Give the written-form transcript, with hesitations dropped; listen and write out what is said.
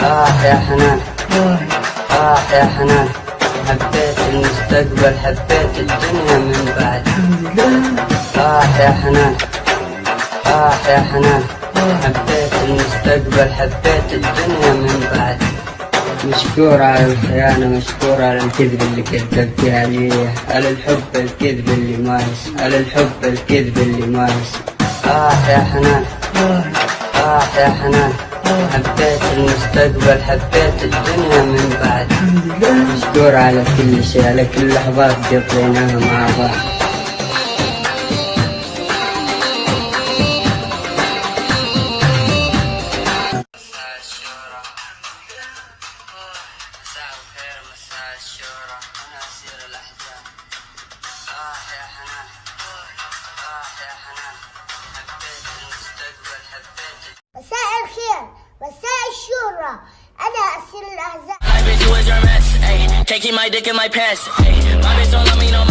يا حنان، يا حنان، حبيت المستقبل، حبيت الدنيا من بعد. يا حنان، يا حنان، حبيت المستقبل، حبيت الدنيا من بعد. مشكور على الخيانة، مشكور على الكذب اللي كذبتها لي، على الحب الكذب اللي مارس، على الحب الكذب اللي مارس. يا حنان، يا حنان، حبيت المستقبل، حبيت الدنيا من بعد. مشكور على كل شيء، على كل لحظات قضيناها مع بعض. يا حنان، يا حنان، حبيت المستقبل، حبيت. مساء الخير، مساء الشورى، أنا أسير الأحزان. My bitch, you was your mess, ayy. Can't keep my dick in my pants, ayy. My bitch don't love me no more.